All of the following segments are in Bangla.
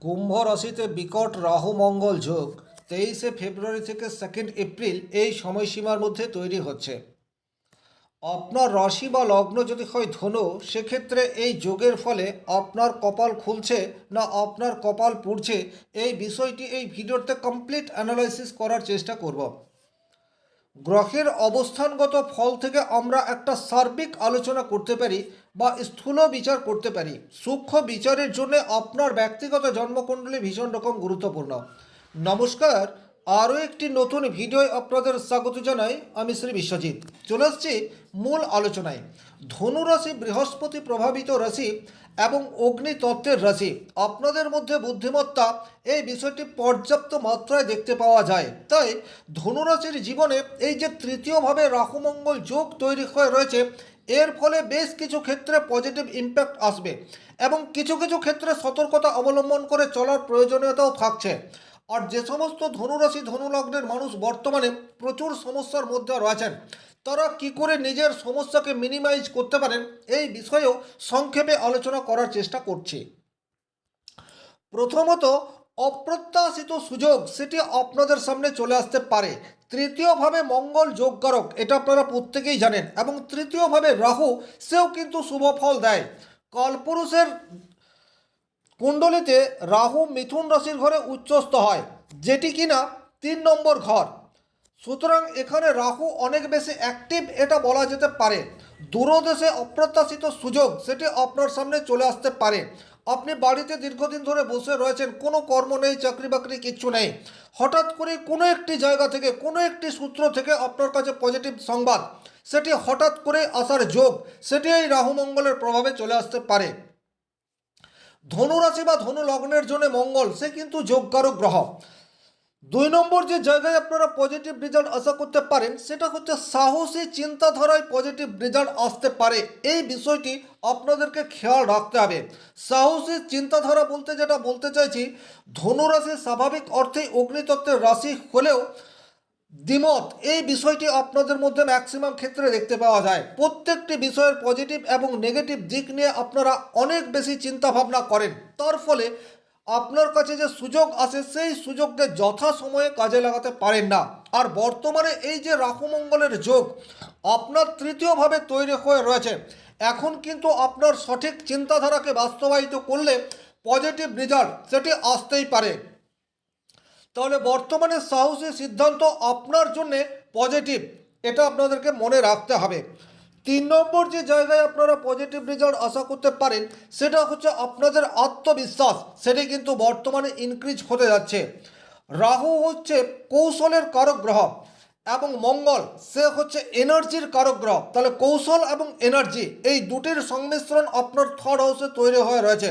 কুম্ভ রাশিতে বিকট রাহু মঙ্গল যোগ 23 ফেব্রুয়ারি থেকে 2 এপ্রিল এই সময়সীমার মধ্যে তৈরি হচ্ছে। আপনার রাশি বা লগ্ন যদি হয় ধনু, সেক্ষেত্রে এই যোগের ফলে আপনার কপাল খুলছে না আপনার কপাল পুড়ছে, এই বিষয়টি এই ভিডিওতে কমপ্লিট অ্যানালাইসিস করার চেষ্টা করব। গ্রহের অবস্থানগত ফল থেকে আমরা একটা সার্বিক আলোচনা করতে পারি বা স্থূল বিচার করতে পারি। সূক্ষ্ম বিচারের জন্য আপনার ব্যক্তিগত জন্মকুণ্ডলী ভীষণ রকম গুরুত্বপূর্ণ। নমস্কার, আরও একটি নতুন ভিডিও আপনাদের স্বাগত জানাই। আমি শ্রী বিশ্বজিৎ চলে আসছি মূল আলোচনায়। ধনুরাশি বৃহস্পতি প্রভাবিত রাশি এবং অগ্নিতত্ত্বের রাশি। আপনাদের মধ্যে বুদ্ধিমত্তা এই বিষয়টি পর্যাপ্ত মাত্রায় দেখতে পাওয়া যায়। তাই ধনুরাশির জীবনে এই যে তৃতীয়ভাবে রাহুমঙ্গল যোগ তৈরি হয়ে রয়েছে, এর ফলে বেশ কিছু ক্ষেত্রে পজিটিভ ইম্প্যাক্ট আসবে এবং কিছু কিছু ক্ষেত্রে সতর্কতা অবলম্বন করে চলার প্রয়োজনীয়তাও থাকছে। আর যে সমস্ত ধনুরাশি ধনুলগ্নের মানুষ বর্তমানে প্রচুর সমস্যার মধ্যে রয়েছেন, তারা কি করে নিজের সমস্যাকে মিনিমাইজ করতে পারেন এই বিষয়েও সংক্ষেপে আলোচনা করার চেষ্টা করছি। প্রথমত, অপ্রত্যাশিত সুযোগ সেটি আপনাদের সামনে চলে আসতে পারে। তৃতীয়ভাবে মঙ্গল যোগকারক, এটা আপনারা প্রত্যেকেই জানেন, এবং তৃতীয়ভাবে রাহু, সেও কিন্তু শুভ ফল দেয়। কালপুরুষের কুণ্ডলিতে রাহু মিথুন রাশির ঘরে উচ্চস্থ হয়, যেটি কিনা 3 নম্বর ঘর। সুতরাং এখানে রাহু অনেক বেশি অ্যাক্টিভ, এটা বলা যেতে পারে। দূরদেশে অপ্রত্যাশিত সুযোগ সেটি আপনার সামনে চলে আসতে পারে। আপনি বাড়িতে দীর্ঘদিন ধরে বসে রয়েছেন, কোনো কর্ম নেই, চাকরি বাকরি কিচ্ছু নেই, হঠাৎ করে কোনো একটি জায়গা থেকে, কোনো একটি সূত্র থেকে আপনার কাছে পজিটিভ সংবাদ সেটি হঠাৎ করে আসার যোগ, সেটি এই রাহু মঙ্গলের প্রভাবে চলে আসতে পারে। ধনুরাশি বা ধনু লগ্নের জন্য মঙ্গল সে কিন্তু যোগকারক গ্রহ। 2 নম্বর যে জায়গায় আপনারা পজিটিভ রেজাল্ট আশা করতে পারেন, সেটা হচ্ছে সাহসী চিন্তাধারায় পজিটিভ রেজাল্ট আসতে পারে। এই বিষয়টি আপনাদেরকে খেয়াল রাখতে হবে। সাহসী চিন্তাধারা বলতে যেটা বলতে চাইছি, ধনুরাশি স্বাভাবিক অর্থেই অগ্নিতত্ত্বের রাশি হলেও দ্বিমত এই বিষয়টি আপনাদের মধ্যে ম্যাক্সিমাম ক্ষেত্রে দেখতে পাওয়া যায়। প্রত্যেকটি বিষয়ের পজিটিভ এবং নেগেটিভ দিক নিয়ে আপনারা অনেক বেশি চিন্তা ভাবনা করেন, তার ফলে আপনার কাছে যে সুযোগ আসে সেই সুযোগকে যথাসময়ে কাজে লাগাতে পারেন না। আর বর্তমানে এই যে রাহু মঙ্গলের যোগ আপনার তৃতীয়ভাবে তৈরি হয়ে রয়েছে, এখন কিন্তু আপনার সঠিক চিন্তাধারাকে বাস্তবায়িত করলে পজিটিভ রেজাল্ট সেটি আসতেই পারে। তাহলে বর্তমানে সাহসী সিদ্ধান্ত আপনার জন্যে পজিটিভ, এটা আপনাদেরকে মনে রাখতে হবে। 3 নম্বর যে জায়গায় আপনারা পজিটিভ রেজাল্ট আশা করতে পারেন, সেটা হচ্ছে আপনাদের আত্মবিশ্বাস, সেটি কিন্তু বর্তমানে ইনক্রিজ হতে যাচ্ছে। রাহু হচ্ছে কৌশলের কারক গ্রহ এবং মঙ্গল সে হচ্ছে এনার্জির কারক গ্রহ। তাহলে কৌশল এবং এনার্জি এই দুটির সংমিশ্রণ আপনার থার্ড হাউসে তৈরি হয়ে রয়েছে,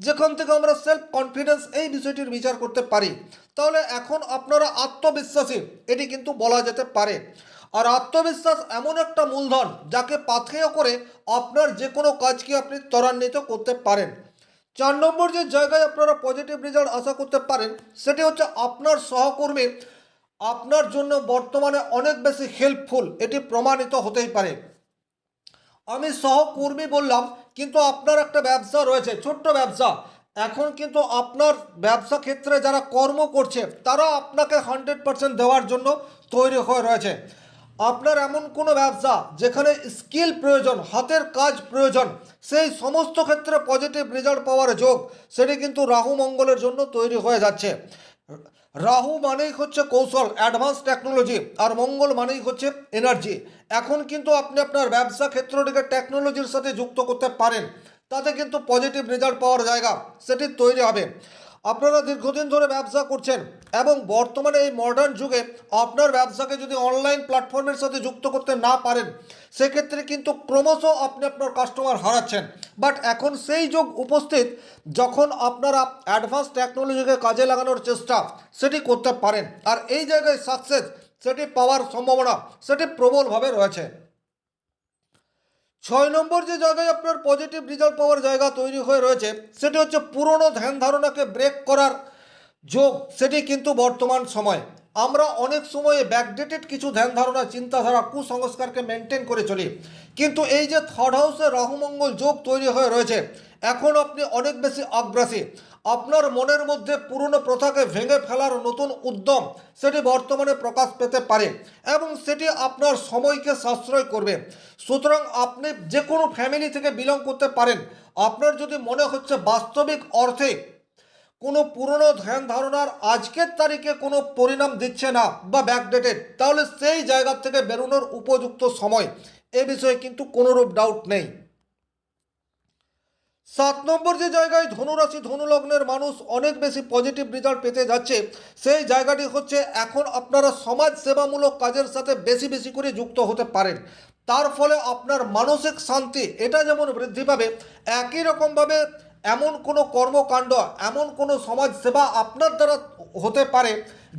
যেখান থেকে আমরা সেলফ কনফিডেন্স এই বিষয়টির বিচার করতে পারি। তাহলে এখন আপনারা আত্মবিশ্বাসী, এটি কিন্তু বলা যেতে পারে। আর আত্মবিশ্বাস এমন একটা মূলধন যাকে পাথেয় করে আপনার যে কোনো কাজকে আপনি ত্বরান্বিত করতে পারেন। 4 নম্বর যে জায়গায় আপনারা পজিটিভ রেজাল্ট আশা করতে পারেন, সেটি হচ্ছে আপনার সহকর্মী আপনার জন্য বর্তমানে অনেক বেশি হেল্পফুল, এটি প্রমাণিত হতেই পারে। আমি সহকর্মী বললাম, কিন্তু আপনার একটা ব্যবসা রয়েছে, ছোট্ট ব্যবসা, এখন কিন্তু আপনার ব্যবসা ক্ষেত্রে যারা কর্ম করছে তারা আপনাকে 100% দেওয়ার জন্য তৈরি হয়ে রয়েছে। আপনার এমন কোনো ব্যবসা যেখানে স্কিল প্রয়োজন, হাতের কাজ প্রয়োজন, সেই সমস্ত ক্ষেত্রে পজিটিভ রেজাল্ট পাওয়ার যোগ সেটি কিন্তু রাহু মঙ্গলের জন্য তৈরি হয়ে যাচ্ছে। রাহু মানেই হচ্ছে কৌশল, অ্যাডভান্স টেকনোলজি, আর মঙ্গল মানেই হচ্ছে এনার্জি। এখন কিন্তু আপনি আপনার ব্যবসা ক্ষেত্রটিকে টেকনোলজির সাথে যুক্ত করতে পারেন, তাতে কিন্তু পজিটিভ রেজাল্ট পাওয়ার জায়গা সেটি তৈরি হবে। আপনারা দীর্ঘদিন ধরে ব্যবসা করছেন এবং বর্তমানে এই মডার্ন যুগে আপনার ব্যবসাকে যদি অনলাইন প্ল্যাটফর্মের সাথে যুক্ত করতে না পারেন, সেক্ষেত্রে কিন্তু ক্রমশ আপনি আপনার কাস্টমার হারাচ্ছেন। বাট এখন সেই যুগ উপস্থিত যখন আপনারা অ্যাডভান্স টেকনোলজিকে কাজে লাগানোর চেষ্টা সেটি করতে পারেন, আর এই জায়গায় সাকসেস সেটি পাওয়ার সম্ভাবনা সেটি প্রবলভাবে রয়েছে। 6 নম্বর যে জায়গায় আপনার পজিটিভ রেজাল্ট পাওয়ার জায়গা তৈরি হয়ে রয়েছে, সেটি হচ্ছে পুরনো ধ্যান ধারণাকে ব্রেক করার যোগ, সেটি কিন্তু বর্তমান সময় আমরা অনেক সময়ে ব্যাকডেটেড কিছু ধ্যান ধারণা চিন্তাধারা কুসংস্কারকে মেনটেন করে চলি, কিন্তু এই যে থার্ড হাউসে রাহু মঙ্গল যোগ তৈরি হয়ে রয়েছে, এখন আপনি অনেক বেশি আগ্রাসী। আপনার মনের মধ্যে পুরনো প্রথাকে ভেঙে ফেলার নতুন উদ্যম সেটি বর্তমানে প্রকাশ পেতে পারে এবং সেটি আপনার সময়কে সাশ্রয় করবে। সুতরাং আপনি যে কোনো ফ্যামিলি থেকে বিলং করতে পারেন। আপনার যদি মনে হচ্ছে বাস্তবিক অর্থে কোনো পুরনো ধ্যান ধারণার আজকের তারিখে কোনো পরিণাম দিচ্ছে না বা ব্যাকডেটেড, তাহলে সেই জায়গা থেকে বেরোনোর উপযুক্ত সময়, এ বিষয়ে কিন্তু কোনোরূপ ডাউট নেই। 7 নম্বর যে জায়গায় ধনুরাশি ধনুলগ্নের মানুষ অনেক বেশি পজিটিভ রেজাল্ট পেতে যাচ্ছে, সেই জায়গাটি হচ্ছে এখন আপনারা সমাজ সেবামূলক কাজের সাথে বেশি বেশি করে যুক্ত হতে পারেন। তার ফলে আপনার মানসিক শান্তি এটা যেমন বৃদ্ধি পাবে, একই রকমভাবে এমন কোনো কর্মকাণ্ড, এমন কোনো সমাজ সেবা আপনার দ্বারা হতে পারে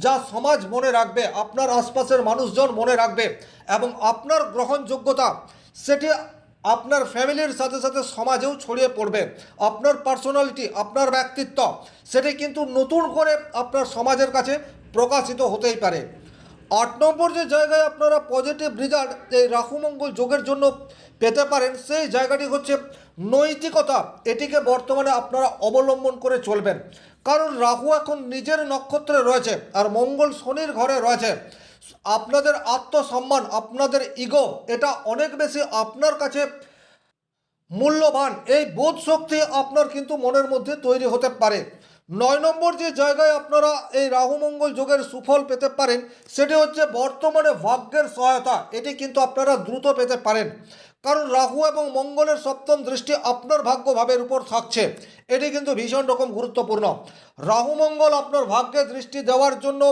যা সমাজ মনে রাখবে, আপনার আশপাশের মানুষজন মনে রাখবে এবং আপনার গ্রহণযোগ্যতা সেটি আপনার ফ্যামিলির সাথে সাথে সমাজেও ছড়িয়ে পড়বে। আপনার পার্সোনালিটি, আপনার ব্যক্তিত্ব সেটি কিন্তু নতুন করে আপনার সমাজের কাছে প্রকাশিত হতেই পারে। 8 নম্বর যে জায়গায় আপনারা পজিটিভ রেজাল্ট এই রাহু মঙ্গল যোগের জন্য পেতে পারেন, সেই জায়গাটি হচ্ছে নৈতিকতা। এটিকে বর্তমানে আপনারা অবলম্বন করে চলবেন, কারণ রাহু এখন নিজের নক্ষত্রে রয়েছে আর মঙ্গল শনির ঘরে রয়েছে। আপনাদের আত্মসম্মান, আপনাদের ইগো এটা অনেক বেশি আপনার কাছে মূল্যবান। এই বোধ শক্তি আপনার কিন্তু মনের মধ্যে তৈরি হতে পারে। 9 নম্বর যে জায়গায় আপনারা এই রাহু মঙ্গল যোগের সুফল পেতে পারেন, সেটি হচ্ছে বর্তমানে ভাগ্যের সহায়তা। এটি কিন্তু আপনারা দ্রুত পেতে পারেন, কারণ রাহু এবং মঙ্গলের সপ্তম দৃষ্টি আপনার ভাগ্যভাবের উপর থাকছে। এটি কিন্তু ভীষণ রকম গুরুত্বপূর্ণ। রাহু মঙ্গল আপনার ভাগ্যে দৃষ্টি দেওয়ার জন্য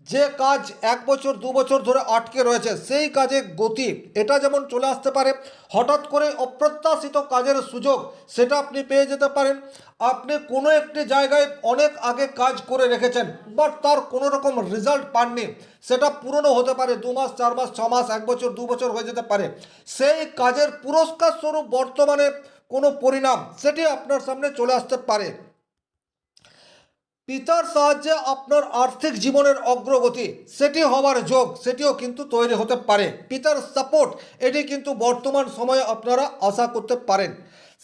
যে কাজ 1 বছর 2 বছর ধরে আটকে রয়েছে, সেই কাজে গতি এটা যেমন চলে আসতে পারে। হঠাৎ করে অপ্রত্যাশিত কাজের সুযোগ সেটা আপনি পেয়ে যেতে পারেন। আপনি কোনো একটি জায়গায় অনেক আগে কাজ করে রেখেছেন, বাট তার কোনো রকম রেজাল্ট পাননি। সেটা পুরনো হতে পারে, 2 মাস 4 মাস 6 মাস 1 বছর 2 বছর হয়ে যেতে পারে। সেই কাজের পুরস্কার স্বরূপ বর্তমানে কোনো পরিণাম সেটি আপনার সামনে চলে আসতে পারে। পিতার সাহায্যে আপনার আর্থিক জীবনের অগ্রগতি সেটি হওয়ার যোগ সেটিও কিন্তু তৈরি হতে পারে। পিতার সাপোর্ট এটি কিন্তু বর্তমান সময়ে আপনারা আশা করতে পারেন।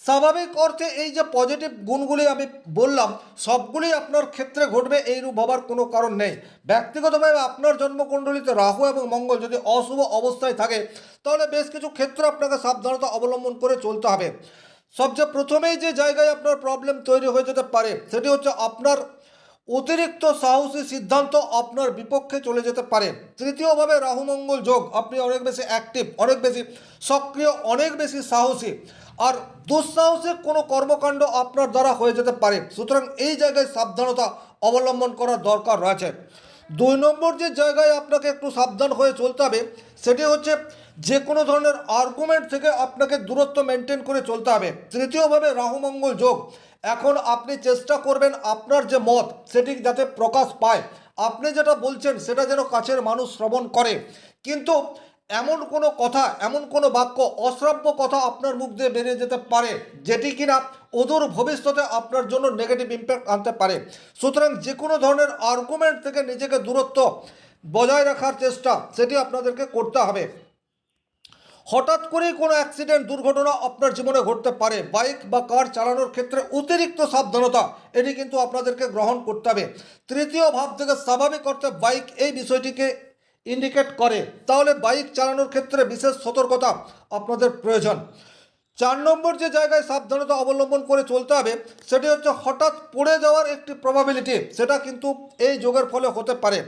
স্বাভাবিক অর্থে এই যে পজিটিভ গুণগুলি আমি বললাম, সবগুলি আপনার ক্ষেত্রে ঘটবে এইরূপ ভাবার কোনো কারণ নেই। ব্যক্তিগতভাবে আপনার জন্মকুণ্ডলিতে রাহু এবং মঙ্গল যদি অশুভ অবস্থায় থাকে, তাহলে বেশ কিছু ক্ষেত্রে আপনাকে সাবধানতা অবলম্বন করে চলতে হবে। সবচেয়ে প্রথমেই যে জায়গায় আপনার প্রবলেম তৈরি হয়ে যেতে পারে, সেটি হচ্ছে আপনার অতিরিক্ত সাহসী সিদ্ধান্ত আপনার বিপক্ষে চলে যেতে পারে। তৃতীয়ভাবে রাহু মঙ্গল যোগ, আপনি অনেক বেশি অ্যাক্টিভ, অনেক বেশি সক্রিয়, অনেক বেশি সাহসী, আর দুঃসাহসিক কোনো কর্মকাণ্ড আপনার দ্বারা হয়ে যেতে পারে। সুতরাং এই জায়গায় সাবধানতা অবলম্বন করার দরকার রয়েছে। 2 নম্বর যে জায়গায় আপনাকে একটু সাবধান হয়ে চলতে হবে, সেটি হচ্ছে যে কোনো ধরনের আর্গুমেন্ট থেকে আপনাকে দূরত্ব মেনটেন করে চলতে হবে। তৃতীয়ভাবে রাহু মঙ্গল যোগ, এখন আপনি চেষ্টা করবেন আপনার যে মত সেটি যাতে প্রকাশ পায়, আপনি যেটা বলছেন সেটা যেন কাছের মানুষ শ্রবণ করে। কিন্তু এমন কোনো কথা, এমন কোনো বাক্য, অশ্রাব্য কথা আপনার মুখ দিয়ে বেরিয়ে যেতে পারে যেটি কিনা অদূর ভবিষ্যতে আপনার জন্য নেগেটিভ ইম্প্যাক্ট আনতে পারে। সুতরাং যে কোনো ধরনের আর্গুমেন্ট থেকে নিজেকে দূরত্ব বজায় রাখার চেষ্টা সেটি আপনাদেরকে করতে হবে। হঠাৎ করেই কোনো অ্যাক্সিডেন্ট, দুর্ঘটনা আপনার জীবনে ঘটতে পারে। বাইক বা কার চালানোর ক্ষেত্রে অতিরিক্ত সাবধানতা এটি কিন্তু আপনাদেরকে গ্রহণ করতে হবে। তৃতীয় ভাব থেকে স্বাভাবিক অর্থে বাইক এই বিষয়টিকে ইন্ডিকেট করে, তাহলে বাইক চালানোর ক্ষেত্রে বিশেষ সতর্কতা আপনাদের প্রয়োজন। 4 নম্বর যে জায়গায় সাবধানতা অবলম্বন করে চলতে হবে, সেটি হচ্ছে হঠাৎ পড়ে যাওয়ার একটি প্রবাবিলিটি সেটা কিন্তু এই যোগের ফলে হতে পারে।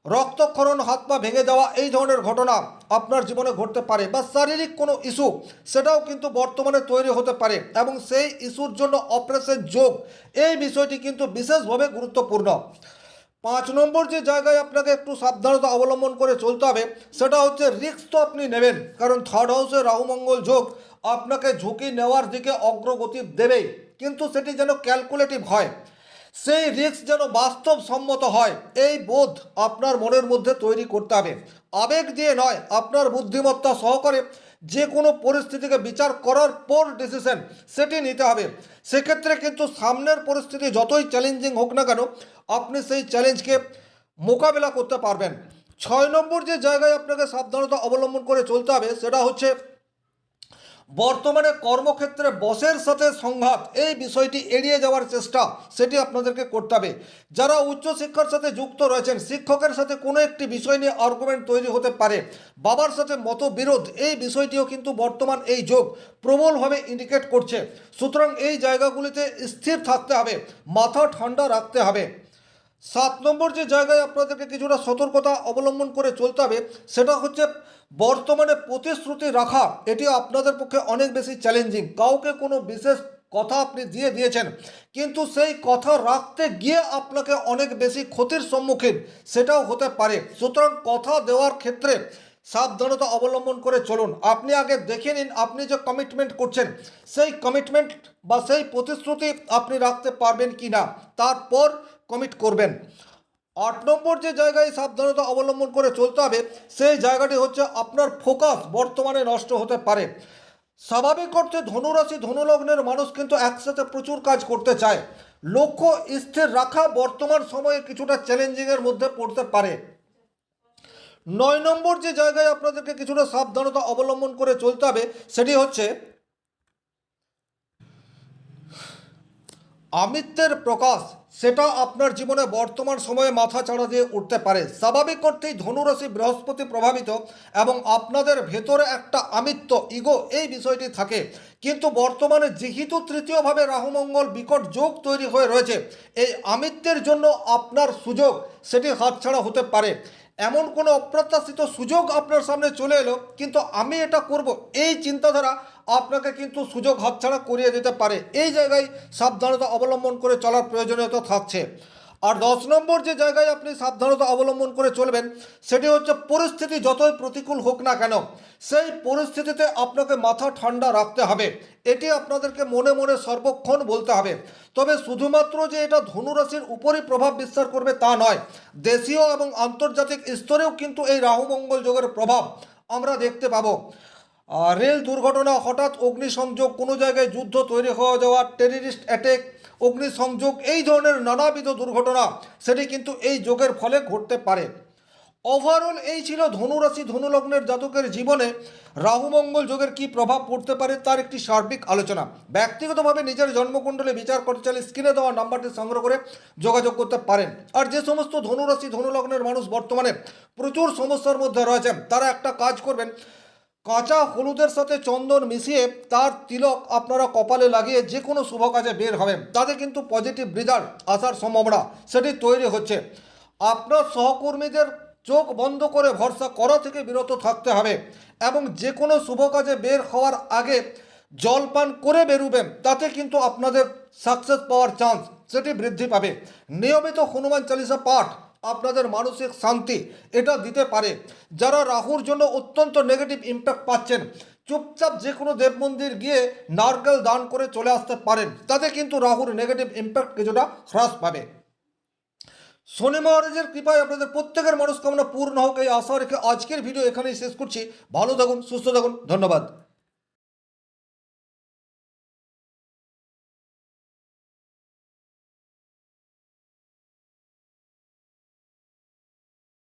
রক্তক্ষরণ, হাত পা ভেঙে যাওয়া এই ধরনের ঘটনা আপনার জীবনে ঘটতে পারে, বা শারীরিক কোনো ইস্যু সেটাও কিন্তু বর্তমানে তৈরি হতে পারে এবং সেই ইস্যুর জন্য অপারেশন যোগ এই বিষয়টি কিন্তু বিশেষভাবে গুরুত্বপূর্ণ। 5 নম্বর যে জায়গায় আপনাকে একটু সাবধানতা অবলম্বন করে চলতে হবে, সেটা হচ্ছে রিস্ক তো আপনি নেবেন, কারণ থার্ড হাউসে রাহু মঙ্গল যোগ আপনাকে ঝুঁকি নেওয়ার দিকে অগ্রগতি দেবেই, কিন্তু সেটি যেন ক্যালকুলেটিভ হয়, সেই রিস্ক যেন বাস্তবসম্মত হয়, এই বোধ আপনার মনের মধ্যে তৈরি করতে হবে। আবেগ দিয়ে নয়, আপনার বুদ্ধিমত্তা সহকারে যে কোনো পরিস্থিতিকে বিচার করার পর ডিসিশন সেটি নিতে হবে। সেক্ষেত্রে কিন্তু সামনের পরিস্থিতি যতই চ্যালেঞ্জিং হোক না কেন, আপনি সেই চ্যালেঞ্জকে মোকাবেলা করতে পারবেন। 6 নম্বর যে জায়গায় আপনাকে সাবধানতা অবলম্বন করে চলতে হবে সেটা হচ্ছে বর্তমানে কর্মক্ষেত্রে বসের সাথে সংঘাত, এই বিষয়টি এড়িয়ে যাওয়ার চেষ্টা সেটি আপনাদেরকে করতে হবে। যারা উচ্চশিক্ষার সাথে যুক্ত রয়েছেন, শিক্ষকের সাথে কোনো একটি বিষয় নিয়ে আর্গুমেন্ট তৈরি হতে পারে, বাবার সাথে মতবিরোধ, এই বিষয়টিও কিন্তু বর্তমান এই যোগ প্রবলভাবে ইন্ডিকেট করছে। সুতরাং এই জায়গাগুলিতে স্থির থাকতে হবে, মাথা ঠান্ডা রাখতে হবে। 7 নম্বর যে জায়গায় আপনাদেরকে কিছুটা সতর্কতা অবলম্বন করে চলতে হবে সেটা হচ্ছে বর্তমানে প্রতিশ্রুতি রাখা, এটি আপনাদের পক্ষে অনেক বেশি চ্যালেঞ্জিং। কাউকে কোনো বিশেষ কথা আপনি দিয়েছেন, কিন্তু সেই কথা রাখতে গিয়ে আপনাকে অনেক বেশি ক্ষতির সম্মুখীন সেটাও হতে পারে। সুতরাং কথা দেওয়ার ক্ষেত্রে সাবধানতা অবলম্বন করে চলুন। আপনি আগে দেখে নিন আপনি যে কমিটমেন্ট করছেন সেই কমিটমেন্ট বা সেই প্রতিশ্রুতি আপনি রাখতে পারবেন কি না, তারপর কমিট করবেন। 8 নম্বর যে জায়গায় সাবধানতা অবলম্বন করে চলতে হবে সেই জায়গাটি হচ্ছে আপনার ফোকাস বর্তমানে নষ্ট হতে পারে। স্বাভাবিক অর্থে ধনুরাশি ধনুলগ্নের মানুষ কিন্তু একসাথে প্রচুর কাজ করতে চায়, লক্ষ্য স্থির রাখা বর্তমান সময়ে কিছুটা চ্যালেঞ্জিংয়ের মধ্যে পড়তে পারে। 9 নম্বর যে জায়গায় আপনাদেরকে কিছুটা সাবধানতা অবলম্বন করে চলতে হবে সেটি হচ্ছে আমিত্বের প্রকাশ, সেটা আপনার জীবনে বর্তমান সময়ে মাথা চাড়া দিয়ে উঠতে পারে। স্বাভাবিক অর্থেই ধনুরাশি বৃহস্পতি প্রভাবিত এবং আপনাদের ভেতরে একটা আমিত্ব, ইগো, এই বিষয়টি থাকে। কিন্তু বর্তমানে যেহেতু তৃতীয়ভাবে রাহুমঙ্গল বিকট যোগ তৈরি হয়ে রয়েছে, এই আমিত্বের জন্য আপনার সুযোগ সেটি হাতছাড়া হতে পারে। এমন কোনো অপ্রত্যাশিত সুযোগ আপনার সামনে চলে এলো, কিন্তু আমি এটা করব এই চিন্তাধারা আপনাকে কিন্তু সুযোগ হাতছাড়া করিয়ে দিতে পারে। এই জায়গায় সাবধানতা অবলম্বন করে চলার প্রয়োজনীয়তা থাকছে। আর 10 নম্বর যে জায়গায় আপনি সাবধানতা অবলম্বন করে চলবেন সেটি হচ্ছে পরিস্থিতি যতই প্রতিকূল হোক না কেন সেই পরিস্থিতিতে আপনাকে মাথা ঠান্ডা রাখতে হবে, এটি আপনাদেরকে মনে মনে সর্বক্ষণ বলতে হবে। তবে শুধুমাত্র যে এটা ধনুরাশির উপরই প্রভাব বিস্তার করবে তা নয়, দেশীয় এবং আন্তর্জাতিক স্তরেও কিন্তু এই রাহু মঙ্গল যোগের প্রভাব আমরা দেখতে পাবো। রেল দুর্ঘটনা, হঠাৎ অগ্নিসংযোগ, কোনো জায়গায় যুদ্ধ তৈরি হয়ে যাওয়া, টেররিস্ট অ্যাটেক, অগ্নিসংযোগ, এই ধরনের নানাবিধ দুর্ঘটনা সেটি কিন্তু এই যোগের ফলে ঘটতে পারে। ওভারঅল এই ছিল ধনুরাশি ধনুলগ্নের জাতকের জীবনে রাহুমঙ্গল যোগের কী প্রভাব পড়তে পারে তার একটি সার্বিক আলোচনা। ব্যক্তিগতভাবে নিজের জন্মকুণ্ডলী বিচার করতে চাইলে স্ক্রিনে দেওয়া নাম্বারটি সংগ্রহ করে যোগাযোগ করতে পারেন। আর যে সমস্ত ধনুরাশি ধনুলগ্নের মানুষ বর্তমানে প্রচুর সমস্যার মধ্যে রয়েছেন তারা একটা কাজ করবেন, কাঁচা হলুদের সাথে চন্দন মিশিয়ে তার তিলক আপনারা কপালে লাগিয়ে যে কোনো শুভ কাজে বের হবেন, তাতে কিন্তু পজিটিভ রেজাল্ট আসার সম্ভাবনা সেটি তৈরি হচ্ছে। আপনার সহকর্মীদের চোখ বন্ধ করে ভরসা করা থেকে বিরত থাকতে হবে এবং যে কোনো শুভ কাজে বের হওয়ার আগে জলপান করে বেরুবেন, তাতে কিন্তু আপনাদের সাকসেস পাওয়ার চান্স সেটি বৃদ্ধি পাবে। নিয়মিত হনুমান চালিসা পাঠ আপনাদের মানসিক শান্তি এটা দিতে পারে। যারা রাহুর জন্য অত্যন্ত নেগেটিভ ইম্প্যাক্ট পাচ্ছেন, চুপচাপ যে কোনো দেব মন্দির গিয়ে নারকেল দান করে চলে আসতে পারেন, তাতে কিন্তু রাহুর নেগেটিভ ইম্প্যাক্ট কিছুটা হ্রাস পাবে। শনি মহারাজের কৃপায় আপনাদের প্রত্যেকের মনস্কামনা পূর্ণ হোক এই আশা রেখে আজকের ভিডিও এখানেই শেষ করছি। ভালো থাকুন, সুস্থ থাকুন, ধন্যবাদ।